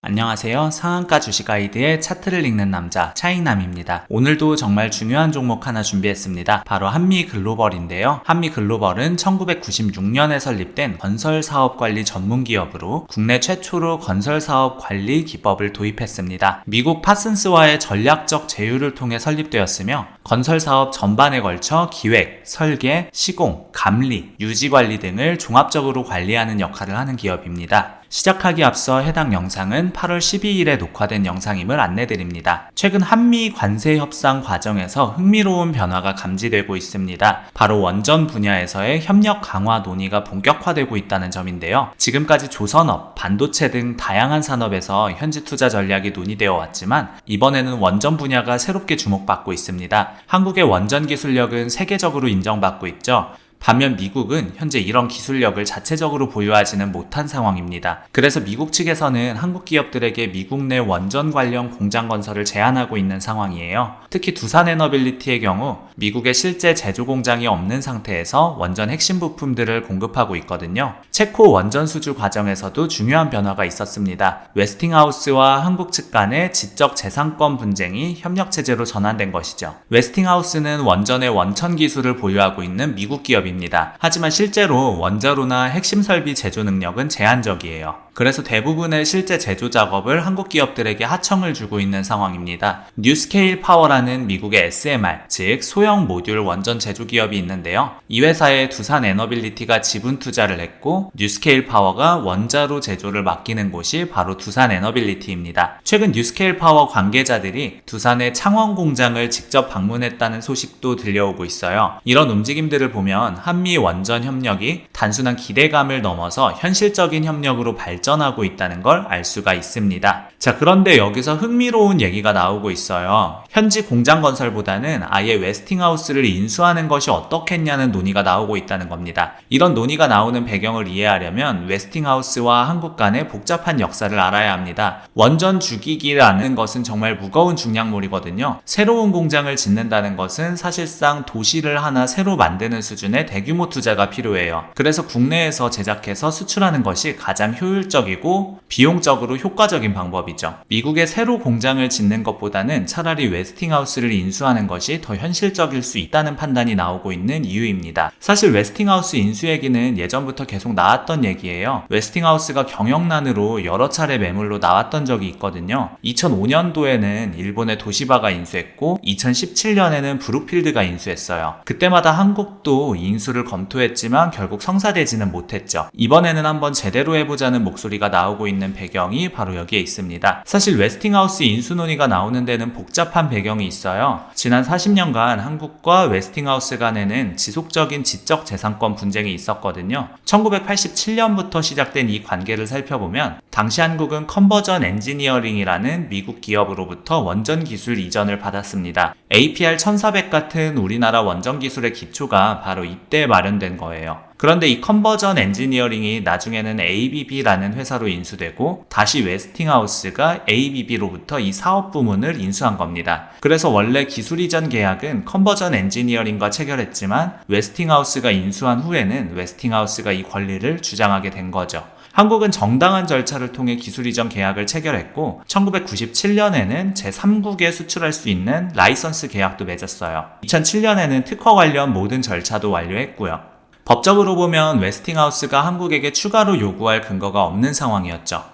안녕하세요. 상한가 주식 가이드의 차트를 읽는 남자 차익남입니다. 오늘도 정말 중요한 종목 하나 준비했습니다. 바로 한미글로벌인데요. 한미글로벌은 1996년에 설립된 건설사업관리 전문기업으로 국내 최초로 건설사업관리 기법을 도입했습니다. 미국 파슨스와의 전략적 제휴를 통해 설립되었으며 건설사업 전반에 걸쳐 기획, 설계, 시공, 감리, 유지관리 등을 종합적으로 관리하는 역할을 하는 기업입니다. 시작하기 앞서 해당 영상은 8월 12일에 녹화된 영상임을 안내드립니다. 최근 한미 관세 협상 과정에서 흥미로운 변화가 감지되고 있습니다. 바로 원전 분야에서의 협력 강화 논의가 본격화되고 있다는 점인데요. 지금까지 조선업, 반도체 등 다양한 산업에서 현지 투자 전략이 논의되어 왔지만 이번에는 원전 분야가 새롭게 주목받고 있습니다. 한국의 원전 기술력은 세계적으로 인정받고 있죠. 반면 미국은 현재 이런 기술력을 자체적으로 보유하지는 못한 상황입니다. 그래서 미국 측에서는 한국 기업들에게 미국 내 원전 관련 공장 건설을 제한하고 있는 상황이에요. 특히 두산에너빌리티의 경우 미국에 실제 제조 공장이 없는 상태에서 원전 핵심 부품들을 공급하고 있거든요. 체코 원전 수주 과정에서도 중요한 변화가 있었습니다. 웨스팅하우스와 한국 측 간의 지적 재산권 분쟁이 협력체제로 전환된 것이죠. 웨스팅하우스는 원전의 원천 기술을 보유하고 있는 미국 기업입니다. 하지만 실제로 원자로나 핵심 설비 제조 능력은 제한적이에요. 그래서 대부분의 실제 제조 작업을 한국 기업들에게 하청을 주고 있는 상황입니다. 뉴스케일 파워라는 미국의 SMR, 즉 소형 모듈 원전 제조 기업이 있는데요. 이 회사에 두산 에너빌리티가 지분 투자를 했고 뉴스케일 파워가 원자로 제조를 맡기는 곳이 바로 두산 에너빌리티입니다. 최근 뉴스케일 파워 관계자들이 두산의 창원 공장을 직접 방문했다는 소식도 들려오고 있어요. 이런 움직임들을 보면 한미 원전 협력이 단순한 기대감을 넘어서 현실적인 협력으로 발전하고 있다는 걸 알 수가 있습니다. 자, 그런데 여기서 흥미로운 얘기가 나오고 있어요. 현지 공장 건설보다는 아예 웨스팅하우스를 인수하는 것이 어떻겠냐는 논의가 나오고 있다는 겁니다. 이런 논의가 나오는 배경을 이해하려면 웨스팅하우스와 한국 간의 복잡한 역사를 알아야 합니다. 원전 주기기라는 것은 정말 무거운 중량물이거든요. 새로운 공장을 짓는다는 것은 사실상 도시를 하나 새로 만드는 수준의 대규모 투자가 필요해요. 그래서 국내에서 제작해서 수출하는 것이 가장 효율적이고 비용적으로 효과적인 방법이죠. 미국에 새로 공장을 짓는 것보다는 차라리 웨스팅하우스를 인수하는 것이 더 현실적일 수 있다는 판단이 나오고 있는 이유입니다. 사실 웨스팅하우스 인수 얘기는 예전부터 계속 나왔던 얘기예요. 웨스팅하우스가 경영난으로 여러 차례 매물로 나왔던 적이 있거든요. 2005년도에는 일본의 도시바가 인수했고 2017년에는 브룩필드가 인수했어요. 그때마다 한국도 인수를 검토했지만 결국 성사되지는 못했죠. 이번에는 한번 제대로 해보자는 목소리가 나오고 있는 배경이 바로 여기에 있습니다. 사실 웨스팅하우스 인수 논의가 나오는 데는 복잡한 배경이 있어요. 지난 40년간 한국과 웨스팅하우스 간에는 지속적인 지적 재산권 분쟁이 있었거든요. 1987년부터 시작된 이 관계를 살펴보면 당시 한국은 컨버전 엔지니어링이라는 미국 기업으로부터 원전 기술 이전을 받았습니다. APR 1400 같은 우리나라 원전 기술의 기초가 바로 이때 마련된 거예요. 그런데 이 컨버전 엔지니어링이 나중에는 ABB라는 회사로 인수되고 다시 웨스팅하우스가 ABB로부터 이 사업 부문을 인수한 겁니다. 그래서 원래 기술 이전 계약은 컨버전 엔지니어링과 체결했지만 웨스팅하우스가 인수한 후에는 웨스팅하우스가 이 권리를 주장하게 된 거죠. 한국은 정당한 절차를 통해 기술 이전 계약을 체결했고 1997년에는 제3국에 수출할 수 있는 라이선스 계약도 맺었어요. 2007년에는 특허 관련 모든 절차도 완료했고요. 법적으로 보면 웨스팅하우스가 한국에게 추가로 요구할 근거가 없는 상황이었죠.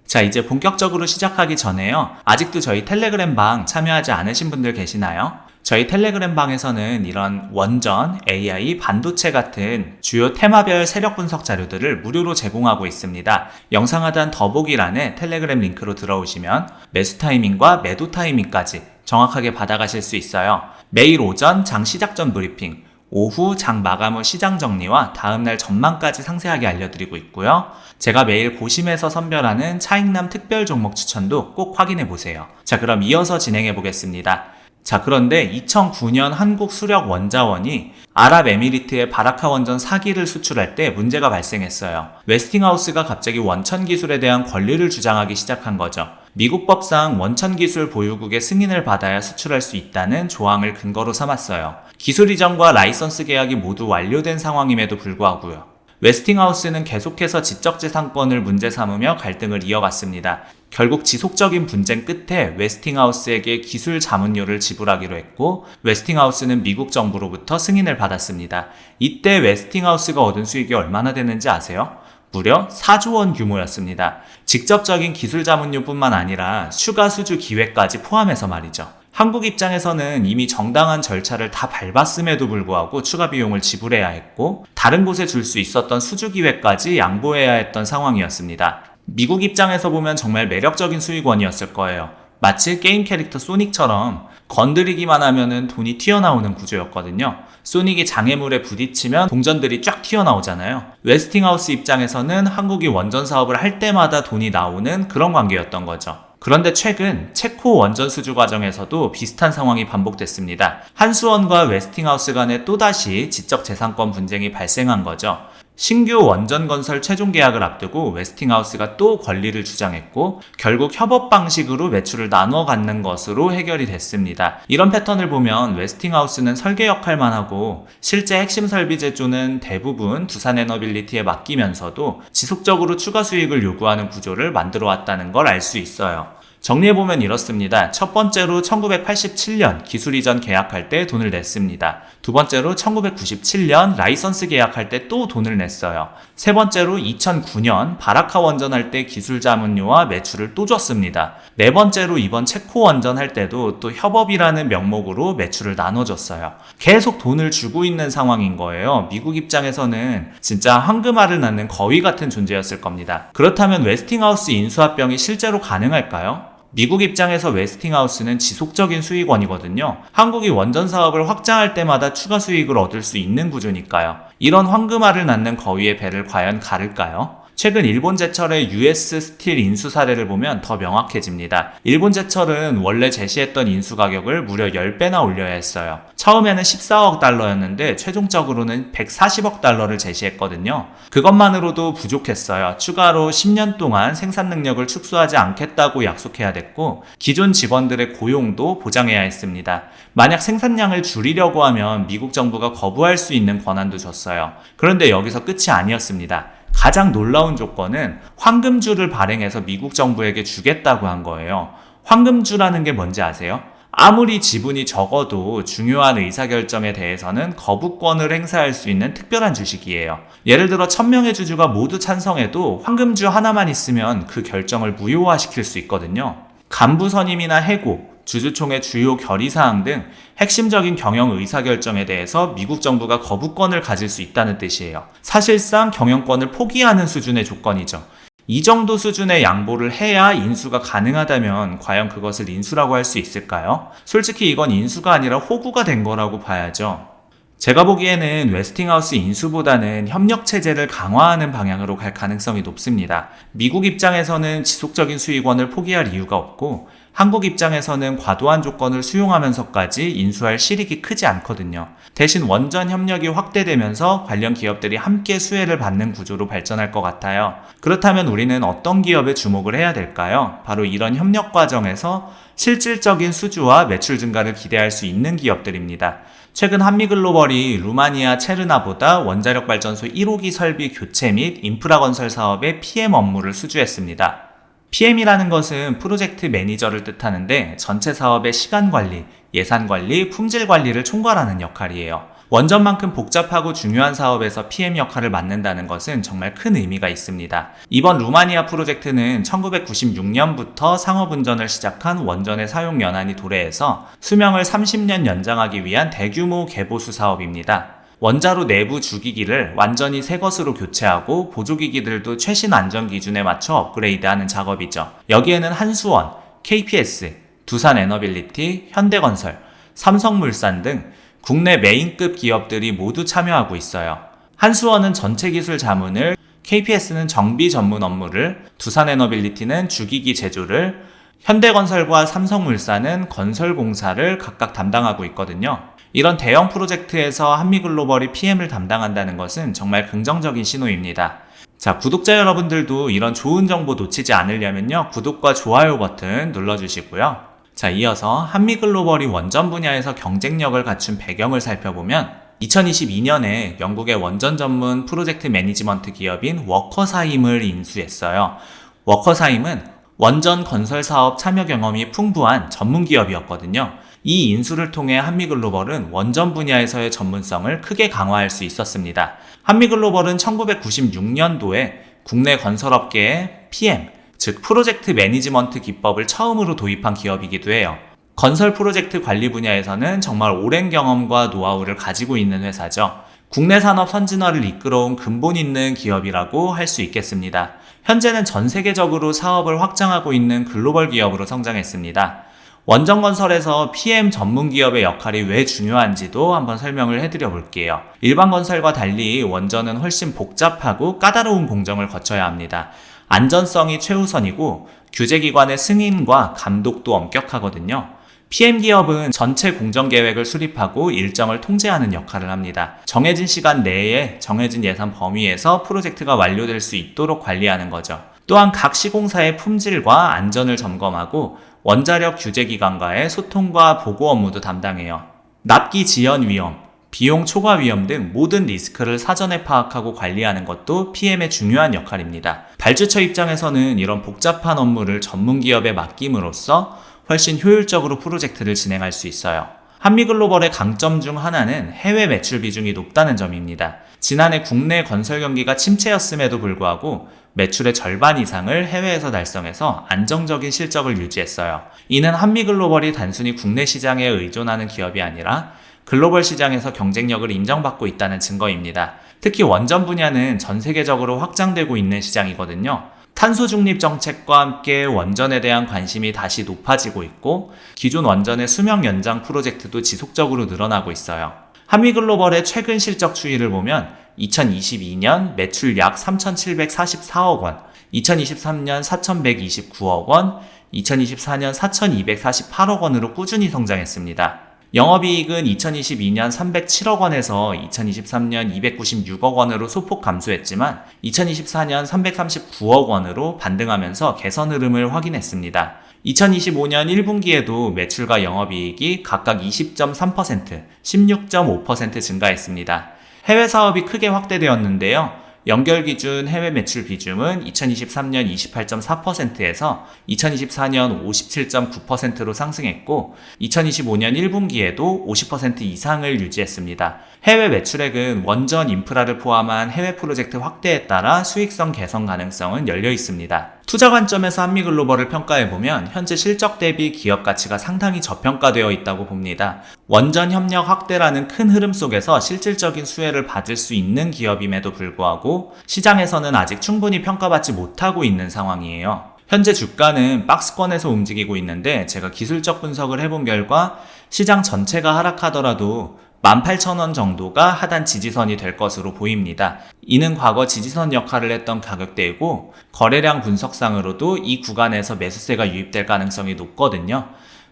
자, 이제 본격적으로 시작하기 전에요. 아직도 저희 텔레그램 방 참여하지 않으신 분들 계시나요? 저희 텔레그램 방에서는 이런 원전, AI, 반도체 같은 주요 테마별 세력 분석 자료들을 무료로 제공하고 있습니다. 영상 하단 더보기란에 텔레그램 링크로 들어오시면 매수 타이밍과 매도 타이밍까지 정확하게 받아가실 수 있어요. 매일 오전 장 시작 전 브리핑, 오후 장 마감 후 시장 정리와 다음날 전망까지 상세하게 알려드리고 있고요. 제가 매일 고심해서 선별하는 차익남 특별 종목 추천도 꼭 확인해보세요. 자, 그럼 이어서 진행해보겠습니다. 자, 그런데 2009년 한국 수력 원자원이 아랍에미리트의 바라카 원전 4기를 수출할 때 문제가 발생했어요. 웨스팅하우스가 갑자기 원천 기술에 대한 권리를 주장하기 시작한 거죠. 미국 법상 원천 기술 보유국의 승인을 받아야 수출할 수 있다는 조항을 근거로 삼았어요. 기술 이전과 라이선스 계약이 모두 완료된 상황임에도 불구하고요. 웨스팅하우스는 계속해서 지적재산권을 문제 삼으며 갈등을 이어갔습니다. 결국 지속적인 분쟁 끝에 웨스팅하우스에게 기술 자문료를 지불하기로 했고, 웨스팅하우스는 미국 정부로부터 승인을 받았습니다. 이때 웨스팅하우스가 얻은 수익이 얼마나 되는지 아세요? 무려 4조 원 규모였습니다. 직접적인 기술 자문료뿐만 아니라 추가 수주 기회까지 포함해서 말이죠. 한국 입장에서는 이미 정당한 절차를 다 밟았음에도 불구하고 추가 비용을 지불해야 했고, 다른 곳에 줄 수 있었던 수주 기회까지 양보해야 했던 상황이었습니다. 미국 입장에서 보면 정말 매력적인 수익원이었을 거예요. 마치 게임 캐릭터 소닉처럼 건드리기만 하면은 돈이 튀어나오는 구조였거든요. 소닉이 장애물에 부딪히면 동전들이 쫙 튀어나오잖아요. 웨스팅하우스 입장에서는 한국이 원전 사업을 할 때마다 돈이 나오는 그런 관계였던 거죠. 그런데 최근 체코 원전 수주 과정에서도 비슷한 상황이 반복됐습니다. 한수원과 웨스팅하우스 간에 또다시 지적재산권 분쟁이 발생한 거죠. 신규 원전 건설 최종 계약을 앞두고 웨스팅하우스가 또 권리를 주장했고, 결국 협업 방식으로 매출을 나눠 갖는 것으로 해결이 됐습니다. 이런 패턴을 보면 웨스팅하우스는 설계 역할만 하고 실제 핵심 설비 제조는 대부분 두산에너빌리티에 맡기면서도 지속적으로 추가 수익을 요구하는 구조를 만들어 왔다는 걸 알 수 있어요. 정리해보면 이렇습니다. 첫 번째로 1987년 기술 이전 계약할 때 돈을 냈습니다. 두 번째로 1997년 라이선스 계약할 때 또 돈을 냈어요. 세 번째로 2009년 바라카 원전할 때 기술 자문료와 매출을 또 줬습니다. 네 번째로 이번 체코 원전할 때도 또 협업이라는 명목으로 매출을 나눠줬어요. 계속 돈을 주고 있는 상황인 거예요. 미국 입장에서는 진짜 황금알을 낳는 거위 같은 존재였을 겁니다. 그렇다면 웨스팅하우스 인수합병이 실제로 가능할까요? 미국 입장에서 웨스팅하우스는 지속적인 수익원이거든요. 한국이 원전 사업을 확장할 때마다 추가 수익을 얻을 수 있는 구조니까요. 이런 황금알을 낳는 거위의 배를 과연 가를까요? 최근 일본제철의 US 스틸 인수 사례를 보면 더 명확해집니다. 일본제철은 원래 제시했던 인수 가격을 무려 10배나 올려야 했어요. 처음에는 14억 달러였는데 최종적으로는 140억 달러를 제시했거든요. 그것만으로도 부족했어요. 추가로 10년 동안 생산 능력을 축소하지 않겠다고 약속해야 됐고, 기존 직원들의 고용도 보장해야 했습니다. 만약 생산량을 줄이려고 하면 미국 정부가 거부할 수 있는 권한도 줬어요. 그런데 여기서 끝이 아니었습니다. 가장 놀라운 조건은 황금주를 발행해서 미국 정부에게 주겠다고 한 거예요. 황금주라는 게 뭔지 아세요? 아무리 지분이 적어도 중요한 의사결정에 대해서는 거부권을 행사할 수 있는 특별한 주식이에요. 예를 들어 1000명의 주주가 모두 찬성해도 황금주 하나만 있으면 그 결정을 무효화시킬 수 있거든요. 간부 선임이나 해고, 주주총회 주요 결의사항 등 핵심적인 경영 의사결정에 대해서 미국 정부가 거부권을 가질 수 있다는 뜻이에요. 사실상 경영권을 포기하는 수준의 조건이죠. 이 정도 수준의 양보를 해야 인수가 가능하다면 과연 그것을 인수라고 할 수 있을까요? 솔직히 이건 인수가 아니라 호구가 된 거라고 봐야죠. 제가 보기에는 웨스팅하우스 인수보다는 협력체제를 강화하는 방향으로 갈 가능성이 높습니다. 미국 입장에서는 지속적인 수익원을 포기할 이유가 없고, 한국 입장에서는 과도한 조건을 수용하면서까지 인수할 실익이 크지 않거든요. 대신 원전 협력이 확대되면서 관련 기업들이 함께 수혜를 받는 구조로 발전할 것 같아요. 그렇다면 우리는 어떤 기업에 주목을 해야 될까요? 바로 이런 협력 과정에서 실질적인 수주와 매출 증가를 기대할 수 있는 기업들입니다. 최근 한미글로벌이 루마니아 체르나보다 원자력 발전소 1호기 설비 교체 및 인프라 건설 사업의 PM 업무를 수주했습니다. PM이라는 것은 프로젝트 매니저를 뜻하는데 전체 사업의 시간 관리, 예산 관리, 품질 관리를 총괄하는 역할이에요. 원전만큼 복잡하고 중요한 사업에서 PM 역할을 맡는다는 것은 정말 큰 의미가 있습니다. 이번 루마니아 프로젝트는 1996년부터 상업운전을 시작한 원전의 사용 연한이 도래해서 수명을 30년 연장하기 위한 대규모 개보수 사업입니다. 원자로 내부 주기기를 완전히 새 것으로 교체하고 보조기기들도 최신 안전 기준에 맞춰 업그레이드하는 작업이죠. 여기에는 한수원, KPS, 두산에너빌리티, 현대건설, 삼성물산 등 국내 메인급 기업들이 모두 참여하고 있어요. 한수원은 전체 기술 자문을, KPS는 정비 전문 업무를, 두산에너빌리티는 주기기 제조를, 현대건설과 삼성물산은 건설 공사를 각각 담당하고 있거든요. 이런 대형 프로젝트에서 한미글로벌이 PM을 담당한다는 것은 정말 긍정적인 신호입니다. 자, 구독자 여러분들도 이런 좋은 정보 놓치지 않으려면요, 구독과 좋아요 버튼 눌러주시고요. 자, 이어서 한미글로벌이 원전 분야에서 경쟁력을 갖춘 배경을 살펴보면 2022년에 영국의 원전 전문 프로젝트 매니지먼트 기업인 워커사임을 인수했어요. 워커사임은 원전 건설 사업 참여 경험이 풍부한 전문 기업이었거든요. 이 인수를 통해 한미글로벌은 원전 분야에서의 전문성을 크게 강화할 수 있었습니다. 한미글로벌은 1996년도에 국내 건설업계에 PM, 즉 프로젝트 매니지먼트 기법을 처음으로 도입한 기업이기도 해요. 건설 프로젝트 관리 분야에서는 정말 오랜 경험과 노하우를 가지고 있는 회사죠. 국내 산업 선진화를 이끌어온 근본 있는 기업이라고 할 수 있겠습니다. 현재는 전 세계적으로 사업을 확장하고 있는 글로벌 기업으로 성장했습니다. 원전 건설에서 PM 전문 기업의 역할이 왜 중요한지도 한번 설명을 해드려 볼게요. 일반 건설과 달리 원전은 훨씬 복잡하고 까다로운 공정을 거쳐야 합니다. 안전성이 최우선이고 규제기관의 승인과 감독도 엄격하거든요. PM 기업은 전체 공정 계획을 수립하고 일정을 통제하는 역할을 합니다. 정해진 시간 내에 정해진 예산 범위에서 프로젝트가 완료될 수 있도록 관리하는 거죠. 또한 각 시공사의 품질과 안전을 점검하고 원자력 규제기관과의 소통과 보고 업무도 담당해요. 납기 지연 위험, 비용 초과 위험 등 모든 리스크를 사전에 파악하고 관리하는 것도 PM의 중요한 역할입니다. 발주처 입장에서는 이런 복잡한 업무를 전문 기업에 맡김으로써 훨씬 효율적으로 프로젝트를 진행할 수 있어요. 한미글로벌의 강점 중 하나는 해외 매출 비중이 높다는 점입니다. 지난해 국내 건설 경기가 침체였음에도 불구하고 매출의 절반 이상을 해외에서 달성해서 안정적인 실적을 유지했어요. 이는 한미글로벌이 단순히 국내 시장에 의존하는 기업이 아니라 글로벌 시장에서 경쟁력을 인정받고 있다는 증거입니다. 특히 원전 분야는 전 세계적으로 확장되고 있는 시장이거든요. 탄소 중립 정책과 함께 원전에 대한 관심이 다시 높아지고 있고 기존 원전의 수명 연장 프로젝트도 지속적으로 늘어나고 있어요. 한미글로벌의 최근 실적 추이를 보면 2022년 매출 약 3,744억 원, 2023년 4,129억 원, 2024년 4,248억 원으로 꾸준히 성장했습니다. 영업이익은 2022년 307억 원에서 2023년 296억 원으로 소폭 감소했지만 2024년 339억 원으로 반등하면서 개선 흐름을 확인했습니다. 2025년 1분기에도 매출과 영업이익이 각각 20.3%, 16.5% 증가했습니다. 해외 사업이 크게 확대되었는데요. 연결 기준 해외 매출 비중은 2023년 28.4%에서 2024년 57.9%로 상승했고 2025년 1분기에도 50% 이상을 유지했습니다. 해외 매출액은 원전 인프라를 포함한 해외 프로젝트 확대에 따라 수익성 개선 가능성은 열려 있습니다. 투자 관점에서 한미글로벌을 평가해보면 현재 실적 대비 기업 가치가 상당히 저평가되어 있다고 봅니다. 원전 협력 확대라는 큰 흐름 속에서 실질적인 수혜를 받을 수 있는 기업임에도 불구하고 시장에서는 아직 충분히 평가받지 못하고 있는 상황이에요. 현재 주가는 박스권에서 움직이고 있는데 제가 기술적 분석을 해본 결과 시장 전체가 하락하더라도 18,000원 정도가 하단 지지선이 될 것으로 보입니다. 이는 과거 지지선 역할을 했던 가격대이고 거래량 분석상으로도 이 구간에서 매수세가 유입될 가능성이 높거든요.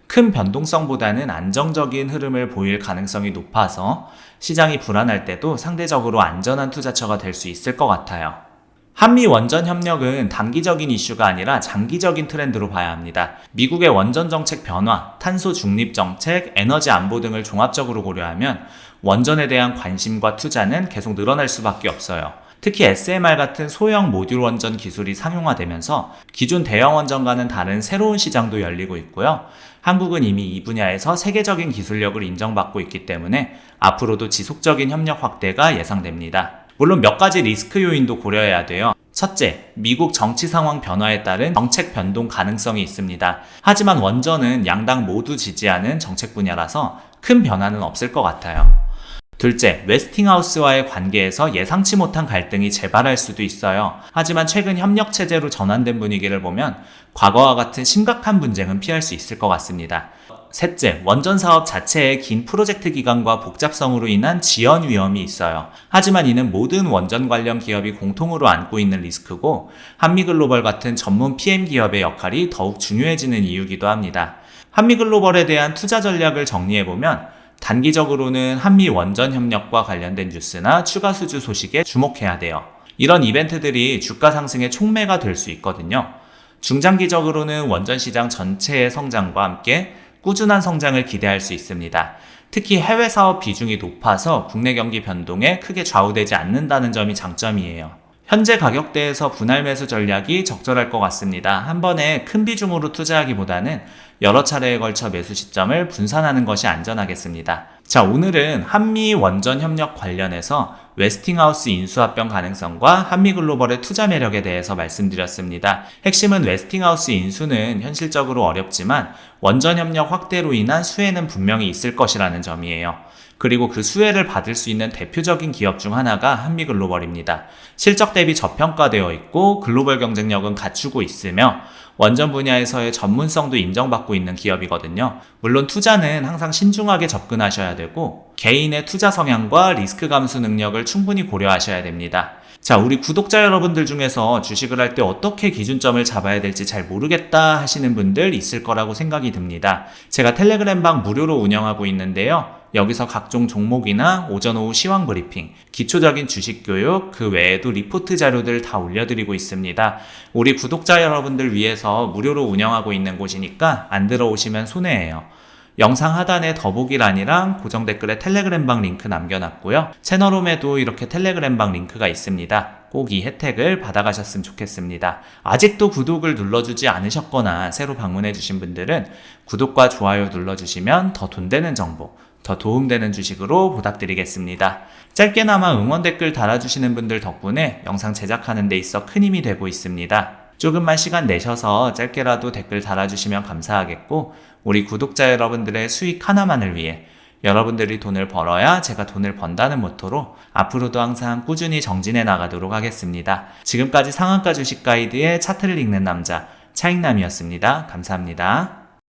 큰 변동성보다는 안정적인 흐름을 보일 가능성이 높아서 시장이 불안할 때도 상대적으로 안전한 투자처가 될 수 있을 것 같아요. 한미 원전 협력은 단기적인 이슈가 아니라 장기적인 트렌드로 봐야 합니다. 미국의 원전 정책 변화, 탄소 중립 정책, 에너지 안보 등을 종합적으로 고려하면 원전에 대한 관심과 투자는 계속 늘어날 수밖에 없어요. 특히 SMR 같은 소형 모듈 원전 기술이 상용화되면서 기존 대형 원전과는 다른 새로운 시장도 열리고 있고요. 한국은 이미 이 분야에서 세계적인 기술력을 인정받고 있기 때문에 앞으로도 지속적인 협력 확대가 예상됩니다. 물론 몇 가지 리스크 요인도 고려해야 돼요. 첫째, 미국 정치 상황 변화에 따른 정책 변동 가능성이 있습니다. 하지만 원전은 양당 모두 지지하는 정책 분야라서 큰 변화는 없을 것 같아요. 둘째, 웨스팅하우스와의 관계에서 예상치 못한 갈등이 재발할 수도 있어요. 하지만 최근 협력체제로 전환된 분위기를 보면 과거와 같은 심각한 분쟁은 피할 수 있을 것 같습니다. 셋째, 원전 사업 자체의 긴 프로젝트 기간과 복잡성으로 인한 지연 위험이 있어요. 하지만 이는 모든 원전 관련 기업이 공통으로 안고 있는 리스크고 한미글로벌 같은 전문 PM 기업의 역할이 더욱 중요해지는 이유이기도 합니다. 한미글로벌에 대한 투자 전략을 정리해보면 단기적으로는 한미 원전 협력과 관련된 뉴스나 추가 수주 소식에 주목해야 돼요. 이런 이벤트들이 주가 상승의 촉매가 될 수 있거든요. 중장기적으로는 원전 시장 전체의 성장과 함께 꾸준한 성장을 기대할 수 있습니다. 특히 해외 사업 비중이 높아서 국내 경기 변동에 크게 좌우되지 않는다는 점이 장점이에요. 현재 가격대에서 분할 매수 전략이 적절할 것 같습니다. 한 번에 큰 비중으로 투자하기보다는 여러 차례에 걸쳐 매수 시점을 분산하는 것이 안전하겠습니다. 자, 오늘은 한미 원전 협력 관련해서 웨스팅하우스 인수합병 가능성과 한미글로벌의 투자 매력에 대해서 말씀드렸습니다. 핵심은 웨스팅하우스 인수는 현실적으로 어렵지만 원전 협력 확대로 인한 수혜는 분명히 있을 것이라는 점이에요. 그리고 그 수혜를 받을 수 있는 대표적인 기업 중 하나가 한미글로벌입니다. 실적 대비 저평가되어 있고 글로벌 경쟁력은 갖추고 있으며 원전 분야에서의 전문성도 인정받고 있는 기업이거든요. 물론 투자는 항상 신중하게 접근하셔야 되고 개인의 투자 성향과 리스크 감수 능력을 충분히 고려하셔야 됩니다. 자, 우리 구독자 여러분들 중에서 주식을 할 때 어떻게 기준점을 잡아야 될지 잘 모르겠다 하시는 분들 있을 거라고 생각이 듭니다. 제가 텔레그램방 무료로 운영하고 있는데요. 여기서 각종 종목이나 오전 오후 시황 브리핑, 기초적인 주식 교육, 그 외에도 리포트 자료들 다 올려드리고 있습니다. 우리 구독자 여러분들 위해서 무료로 운영하고 있는 곳이니까 안 들어오시면 손해예요. 영상 하단에 더보기란이랑 고정 댓글에 텔레그램방 링크 남겨놨고요. 채널홈에도 이렇게 텔레그램방 링크가 있습니다. 꼭 이 혜택을 받아가셨으면 좋겠습니다. 아직도 구독을 눌러주지 않으셨거나 새로 방문해주신 분들은 구독과 좋아요 눌러주시면 더 돈 되는 정보, 더 도움되는 주식으로 보답드리겠습니다. 짧게나마 응원 댓글 달아주시는 분들 덕분에 영상 제작하는 데 있어 큰 힘이 되고 있습니다. 조금만 시간 내셔서 짧게라도 댓글 달아주시면 감사하겠고 우리 구독자 여러분들의 수익 하나만을 위해 여러분들이 돈을 벌어야 제가 돈을 번다는 모토로 앞으로도 항상 꾸준히 정진해 나가도록 하겠습니다. 지금까지 상한가 주식 가이드의 차트를 읽는 남자 차익남이었습니다. 감사합니다.